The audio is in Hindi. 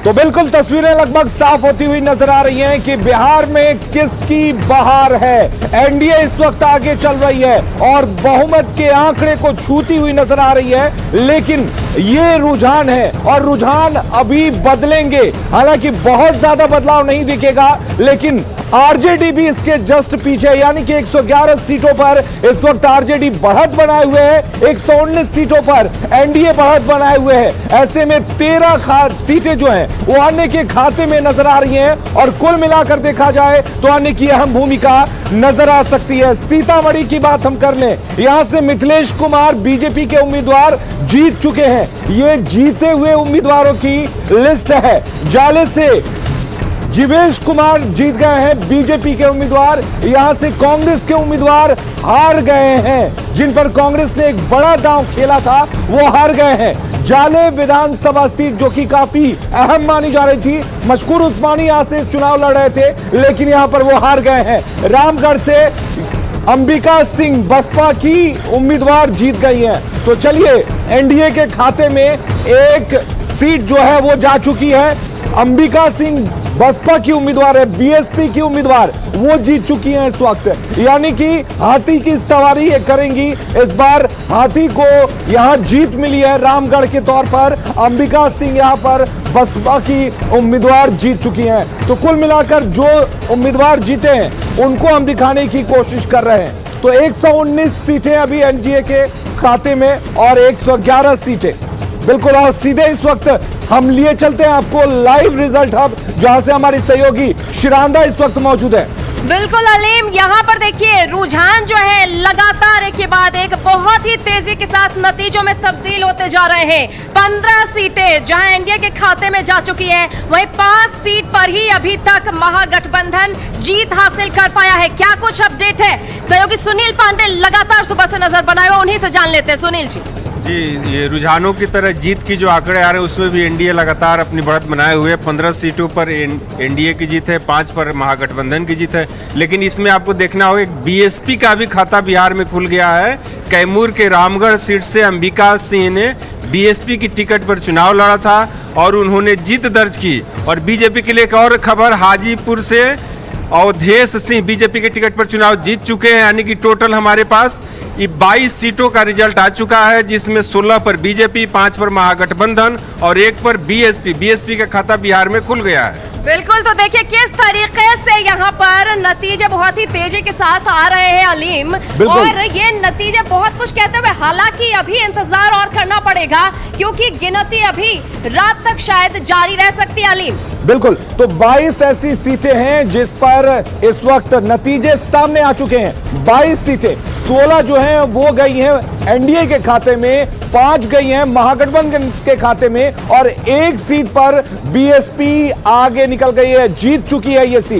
तो बिल्कुल तस्वीरें लगभग साफ होती हुई नजर आ रही हैं कि बिहार में किसकी बहार है। एनडीए इस वक्त आगे चल रही है और बहुमत के आंकड़े को छूती हुई नजर आ रही है, लेकिन ये रुझान है और रुझान अभी बदलेंगे। हालांकि बहुत ज्यादा बदलाव नहीं दिखेगा, लेकिन आरजेडी भी इसके जस्ट पीछे, यानी कि 111 सीटों पर इस वक्त आरजेडी बढ़त बनाए हुए है, 119 सीटों पर एनडीए बढ़त बनाए हुए है। ऐसे में 13 सीटें जो हैं वो अन्य के खाते में नजर आ रही हैं और कुल मिलाकर देखा जाए तो अन्य की अहम भूमिका नजर आ सकती है। सीतामढ़ी की बात हम कर लें, यहां से मिथिलेश कुमार बीजेपी के उम्मीदवार जीत चुके हैं। ये जीते हुए उम्मीदवारों की लिस्ट है। जाले से जीवेश कुमार जीत गए हैं बीजेपी के उम्मीदवार। यहां से कांग्रेस के उम्मीदवार हार गए हैं, जिन पर कांग्रेस ने एक बड़ा दांव खेला था वो हार गए हैं। जाले विधानसभा सीट जो कि काफी अहम मानी जा रही थी, मशकूर उस्मानी यहां से चुनाव लड़ रहे थे, लेकिन यहां पर वो हार गए हैं। रामगढ़ से अंबिका सिंह बसपा की उम्मीदवार जीत गई हैं। तो चलिए, एनडीए के खाते में एक सीट जो है वो जा चुकी है। अंबिका सिंह बसपा की उम्मीदवार है, बीएसपी की उम्मीदवार, वो जीत चुकी हैं इस वक्त। यानी कि हाथी की सवारी ये करेंगी। इस बार हाथी को यहां जीत मिली है रामगढ़ के तौर पर। अंबिका सिंह यहां पर बसपा की उम्मीदवार जीत चुकी हैं। तो कुल मिलाकर जो उम्मीदवार जीते हैं उनको हम दिखाने की कोशिश कर रहे हैं। तो 119 सीटें अभी एनडीए के खाते में और 111 सीटें बिल्कुल। और सीधे इस वक्त हम लिए चलते हैं आपको लाइव रिजल्ट हब, जहां से हमारी सहयोगी शिरांदा इस वक्त मौजूद है। बिल्कुल अलीम, यहाँ पर देखिए रुझान जो है लगातार एक के बाद एक बहुत ही तेजी के साथ नतीजों में तब्दील होते जा रहे हैं। 15 सीटें जहां एनडीए के खाते में जा चुकी हैं, वहीं 5 सीट पर ही अभी तक महागठबंधन जीत हासिल कर पाया है। क्या कुछ अपडेट है? सहयोगी सुनील पांडे लगातार सुबह से नजर बनाए हुए, उन्हीं से जान लेते हैं। सुनील जी। ये रुझानों की तरह जीत की जो आंकड़े आ रहे हैं उसमें भी एनडीए लगातार अपनी बढ़त बनाए हुए। 15 सीटों पर एनडीए की जीत है, 5 पर महागठबंधन की जीत है। लेकिन इसमें आपको देखना होगा बीएसपी का भी खाता बिहार में खुल गया है। कैमूर के रामगढ़ सीट से अंबिका सिंह ने बीएसपी की टिकट पर चुनाव लड़ा था और उन्होंने जीत दर्ज की। और बीजेपी के लिए एक और खबर, हाजीपुर से अवधेश सिंह बीजेपी के टिकट पर चुनाव जीत चुके हैं। यानी कि टोटल हमारे पास ये 22 सीटों का रिजल्ट आ चुका है, जिसमें 16 पर बीजेपी, 5 पर महागठबंधन और 1 पर बीएसपी का खाता बिहार में खुल गया है। बिल्कुल, तो देखिए किस तरीके से यहाँ पर नतीजे बहुत ही तेजी के साथ आ रहे हैं अलीम, और ये नतीजे बहुत कुछ कहते हुए, हालांकि अभी इंतजार और करना पड़ेगा क्योंकि गिनती अभी रात तक शायद जारी रह सकती है अलीम। बिल्कुल, तो 22 ऐसी सीटें हैं जिस पर इस वक्त नतीजे सामने आ चुके हैं। 22 सीटें, 16 जो हैं वो गई हैं एनडीए के खाते में, 5 गई हैं महागठबंधन के खाते में और 1 सीट पर बीएसपी आगे निकल गई है, जीत चुकी है ये सीट।